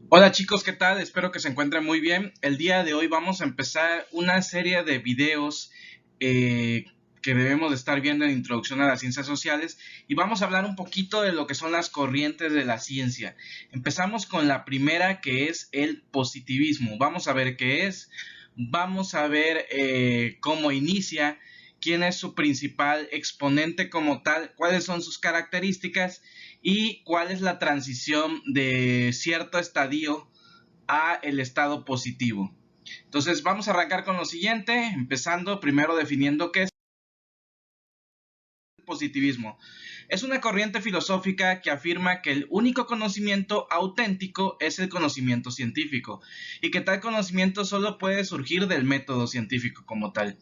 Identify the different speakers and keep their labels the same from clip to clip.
Speaker 1: Hola chicos, ¿qué tal? Espero que se encuentren muy bien. El día de hoy vamos a empezar una serie de videos eh, que debemos de estar viendo en Introducción a las Ciencias Sociales y vamos a hablar un poquito de lo que son las corrientes de la ciencia. Empezamos con la primera, que es el positivismo. Vamos a ver qué es, vamos a ver cómo inicia, quién es su principal exponente como tal, cuáles son sus características y cuál es la transición de cierto estadio a el estado positivo. Entonces vamos a arrancar con lo siguiente, empezando primero definiendo qué es el positivismo. Es una corriente filosófica que afirma que el único conocimiento auténtico es el conocimiento científico y que tal conocimiento solo puede surgir del método científico como tal,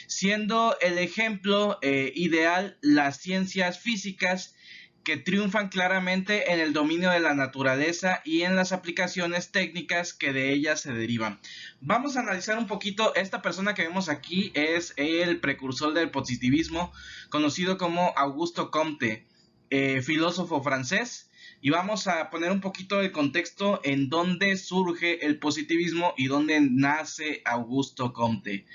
Speaker 1: siendo el ejemplo ideal las ciencias físicas que triunfan claramente en el dominio de la naturaleza y en las aplicaciones técnicas que de ellas se derivan. Vamos a analizar un poquito, esta persona que vemos aquí es el precursor del positivismo, conocido como Augusto Comte, filósofo francés, y vamos a poner un poquito de contexto en dónde surge el positivismo y dónde nace Augusto Comte.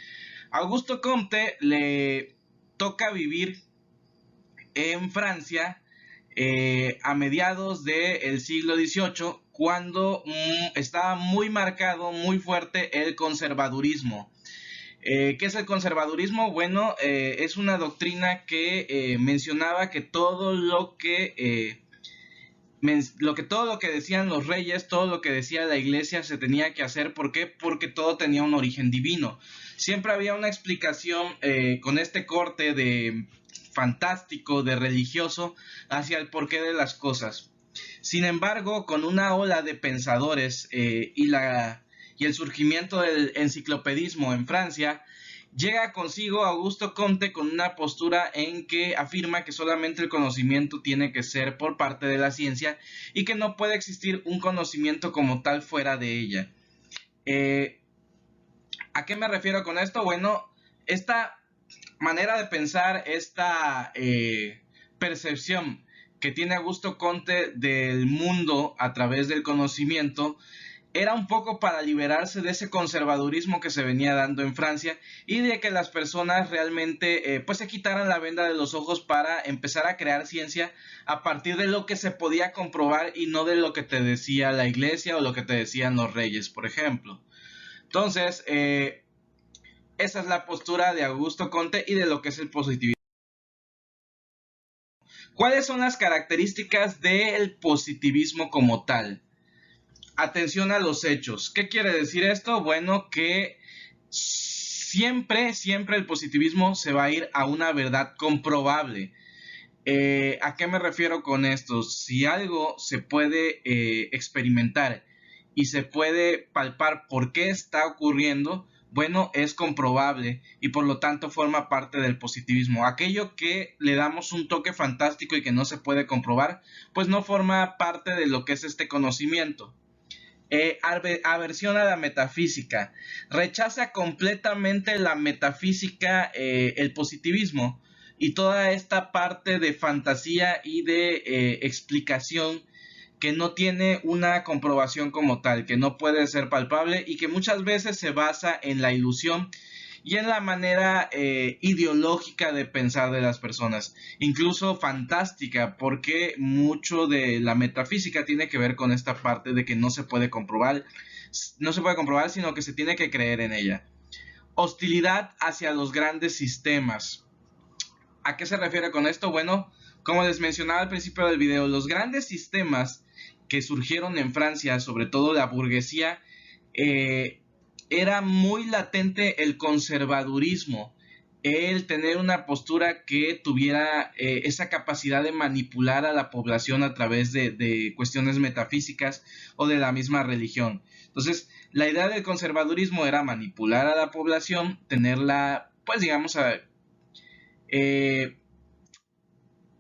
Speaker 1: Augusto Comte le toca vivir en Francia a mediados del siglo XVIII, cuando estaba muy marcado, muy fuerte el conservadurismo. ¿Qué es el conservadurismo? Bueno, es una doctrina que mencionaba que todo lo que decían los reyes, todo lo que decía la iglesia se tenía que hacer. ¿Por qué? Porque todo tenía un origen divino. Siempre había una explicación con este corte de fantástico, de religioso, hacia el porqué de las cosas. Sin embargo, con una ola de pensadores y el surgimiento del enciclopedismo en Francia, llega consigo Augusto Comte con una postura en que afirma que solamente el conocimiento tiene que ser por parte de la ciencia y que no puede existir un conocimiento como tal fuera de ella. Eh, ¿A qué me refiero con esto? Bueno, esta manera de pensar, esta percepción que tiene Augusto Comte del mundo a través del conocimiento, era un poco para liberarse de ese conservadurismo que se venía dando en Francia y de que las personas realmente pues se quitaran la venda de los ojos para empezar a crear ciencia a partir de lo que se podía comprobar y no de lo que te decía la iglesia o lo que te decían los reyes, por ejemplo. Entonces, esa es la postura de Augusto Comte y de lo que es el positivismo. ¿Cuáles son las características del positivismo como tal? Atención a los hechos. ¿Qué quiere decir esto? Bueno, que siempre el positivismo se va a ir a una verdad comprobable. ¿A qué me refiero con esto? Si algo se puede experimentar y se puede palpar por qué está ocurriendo, bueno, es comprobable y por lo tanto forma parte del positivismo. Aquello que le damos un toque fantástico y que no se puede comprobar, pues no forma parte de lo que es este conocimiento. Aversión a la metafísica. Rechaza completamente la metafísica, el positivismo y toda esta parte de fantasía y de explicación que no tiene una comprobación como tal, que no puede ser palpable y que muchas veces se basa en la ilusión y en la manera ideológica de pensar de las personas, incluso fantástica, porque mucho de la metafísica tiene que ver con esta parte de que no se puede comprobar, sino que se tiene que creer en ella. Hostilidad hacia los grandes sistemas. ¿A qué se refiere con esto? Bueno, como les mencionaba al principio del video, los grandes sistemas que surgieron en Francia, sobre todo la burguesía, eh, era muy latente el conservadurismo, el tener una postura que tuviera esa capacidad de manipular a la población a través de cuestiones metafísicas o de la misma religión. Entonces, la idea del conservadurismo era manipular a la población, tenerla, pues digamos, eh,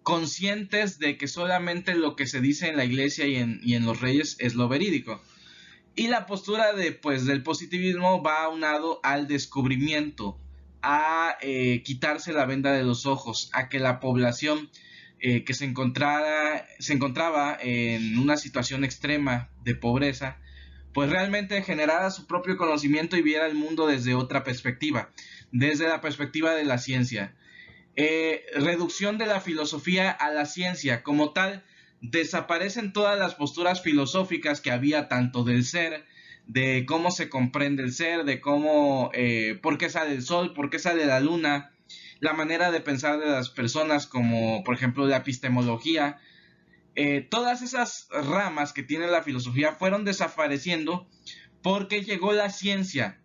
Speaker 1: conscientes de que solamente lo que se dice en la iglesia y en los reyes es lo verídico. Y la postura del positivismo va aunado al descubrimiento, a quitarse la venda de los ojos, a que la población se encontraba en una situación extrema de pobreza, pues realmente generara su propio conocimiento y viera el mundo desde otra perspectiva, desde la perspectiva de la ciencia. Reducción de la filosofía a la ciencia. Como tal, desaparecen todas las posturas filosóficas que había tanto del ser, de cómo se comprende el ser, de cómo, por qué sale el sol, por qué sale la luna, la manera de pensar de las personas, como por ejemplo la epistemología. Todas esas ramas que tiene la filosofía fueron desapareciendo porque llegó la ciencia,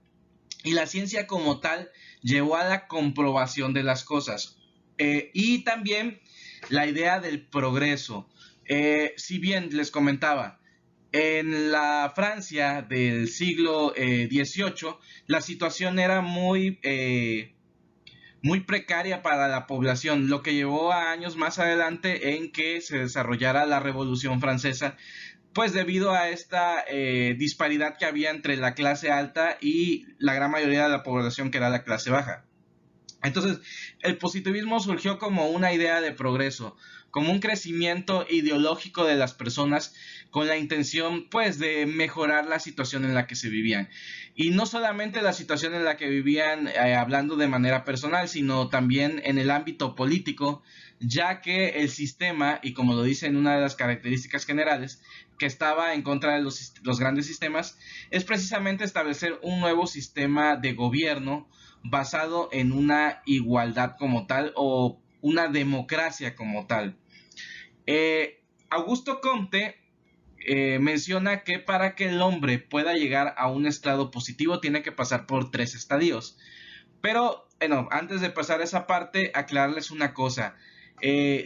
Speaker 1: y la ciencia como tal llevó a la comprobación de las cosas. Y también la idea del progreso. Si bien les comentaba, en la Francia del siglo XVIII, la situación era muy precaria para la población, lo que llevó a años más adelante en que se desarrollara la Revolución Francesa, pues debido a esta disparidad que había entre la clase alta y la gran mayoría de la población, que era la clase baja. Entonces, el positivismo surgió como una idea de progreso, como un crecimiento ideológico de las personas con la intención, pues, de mejorar la situación en la que se vivían. Y no solamente la situación en la que vivían, hablando de manera personal, sino también en el ámbito político, ya que el sistema, y como lo dice en una de las características generales, que estaba en contra de los grandes sistemas, es precisamente establecer un nuevo sistema de gobierno basado en una igualdad como tal, o una democracia como tal. Augusto Comte menciona que para que el hombre pueda llegar a un estado positivo tiene que pasar por 3 estadios. Pero, bueno, antes de pasar a esa parte, aclararles una cosa.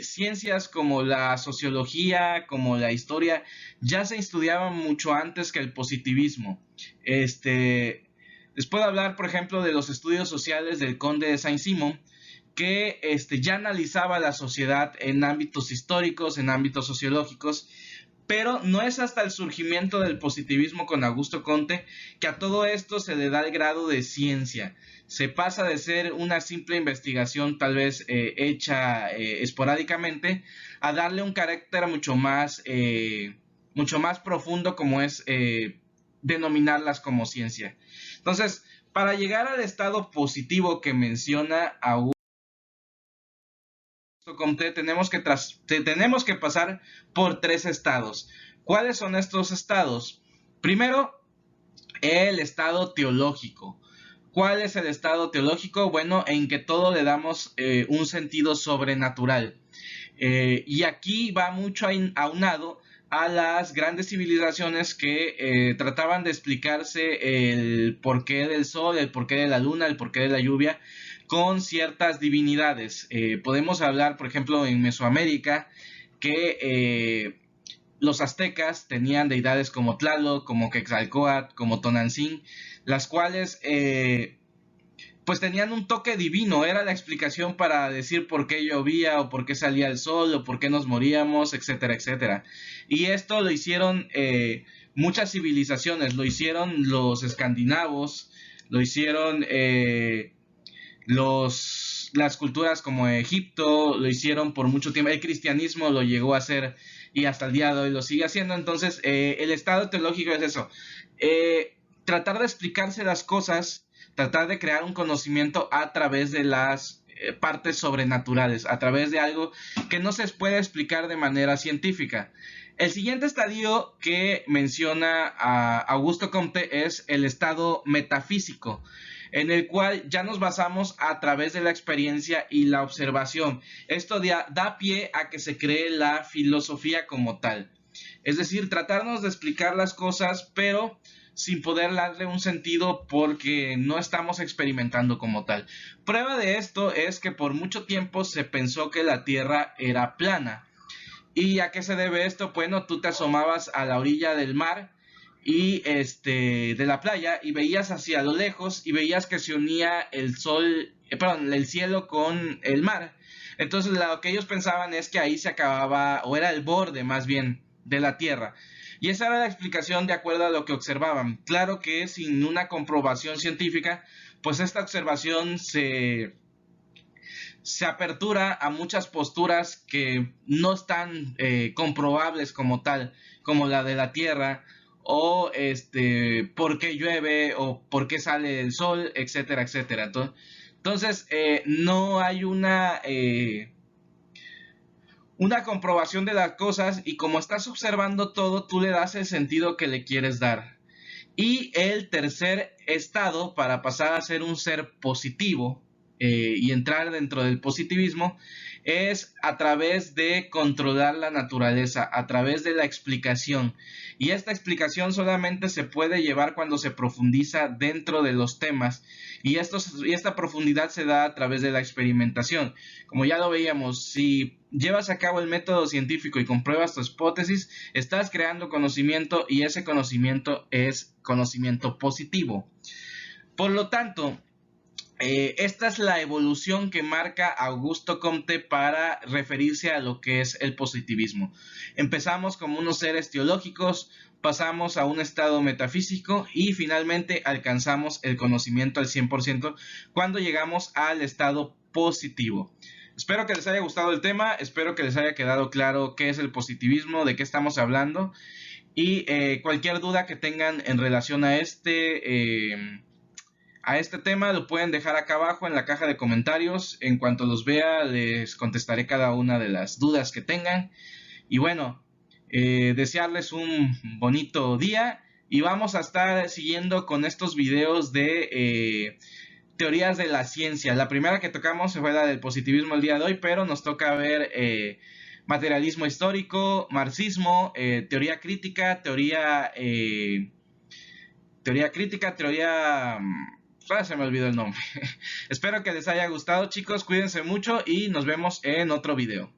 Speaker 1: Ciencias como la sociología, como la historia, ya se estudiaban mucho antes que el positivismo. Les puedo hablar, por ejemplo, de los estudios sociales del conde de Saint-Simon, que ya analizaba la sociedad en ámbitos históricos, en ámbitos sociológicos, pero no es hasta el surgimiento del positivismo con Augusto Comte que a todo esto se le da el grado de ciencia. Se pasa de ser una simple investigación tal vez hecha esporádicamente, a darle un carácter mucho más profundo, como es denominarlas como ciencia. Entonces, para llegar al estado positivo que menciona Augusto Comte, tenemos que pasar por 3 estados. ¿Cuáles son estos estados? Primero, el estado teológico. ¿Cuál es el estado teológico? Bueno, en que todo le damos un sentido sobrenatural. Y aquí va mucho aunado a las grandes civilizaciones que trataban de explicarse el porqué del sol, el porqué de la luna, el porqué de la lluvia, con ciertas divinidades. Podemos hablar, por ejemplo, en Mesoamérica, que los aztecas tenían deidades como Tlaloc, como Quetzalcóatl, como Tonantzin, las cuales pues tenían un toque divino, era la explicación para decir por qué llovía, o por qué salía el sol, o por qué nos moríamos, etcétera, etcétera. Y esto lo hicieron muchas civilizaciones, lo hicieron los escandinavos, lo hicieron las culturas como Egipto, lo hicieron por mucho tiempo, el cristianismo lo llegó a hacer y hasta el día de hoy lo sigue haciendo. Entonces, el estado teológico es eso, tratar de explicarse las cosas, tratar de crear un conocimiento a través de las partes sobrenaturales, a través de algo que no se puede explicar de manera científica. El siguiente estadio que menciona a Augusto Comte es el estado metafísico, en el cual ya nos basamos a través de la experiencia y la observación. Esto da pie a que se cree la filosofía como tal. Es decir, tratarnos de explicar las cosas, pero sin poder darle un sentido porque no estamos experimentando como tal. Prueba de esto es que por mucho tiempo se pensó que la Tierra era plana. ¿Y a qué se debe esto? Bueno, tú te asomabas a la orilla del mar y de la playa, y veías hacia lo lejos y veías que se unía el el cielo con el mar. Entonces lo que ellos pensaban es que ahí se acababa, o era el borde más bien, de la Tierra. Y esa era la explicación de acuerdo a lo que observaban. Claro que sin una comprobación científica, pues esta observación se apertura a muchas posturas que no están comprobables como tal, como la de la Tierra, o por qué llueve o por qué sale el sol, etcétera, etcétera. Entonces, no hay una comprobación de las cosas, y como estás observando todo, tú le das el sentido que le quieres dar. Y el tercer estado para pasar a ser un ser positivo y entrar dentro del positivismo es a través de controlar la naturaleza, a través de la explicación. Y esta explicación solamente se puede llevar cuando se profundiza dentro de los temas. Y esta profundidad se da a través de la experimentación. Como ya lo veíamos, si llevas a cabo el método científico y compruebas tu hipótesis, estás creando conocimiento, y ese conocimiento es conocimiento positivo. Por lo tanto, esta es la evolución que marca Augusto Comte para referirse a lo que es el positivismo. Empezamos como unos seres teológicos, pasamos a un estado metafísico y finalmente alcanzamos el conocimiento al 100% cuando llegamos al estado positivo. Espero que les haya gustado el tema, espero que les haya quedado claro qué es el positivismo, de qué estamos hablando, y cualquier duda que tengan en relación a este tema lo pueden dejar acá abajo en la caja de comentarios. En cuanto los vea, les contestaré cada una de las dudas que tengan. Y bueno, desearles un bonito día, y vamos a estar siguiendo con estos videos de teorías de la ciencia. La primera que tocamos fue la del positivismo el día de hoy, pero nos toca ver materialismo histórico, marxismo, teoría crítica, se me olvidó el nombre. Espero que les haya gustado, chicos, cuídense mucho y nos vemos en otro video.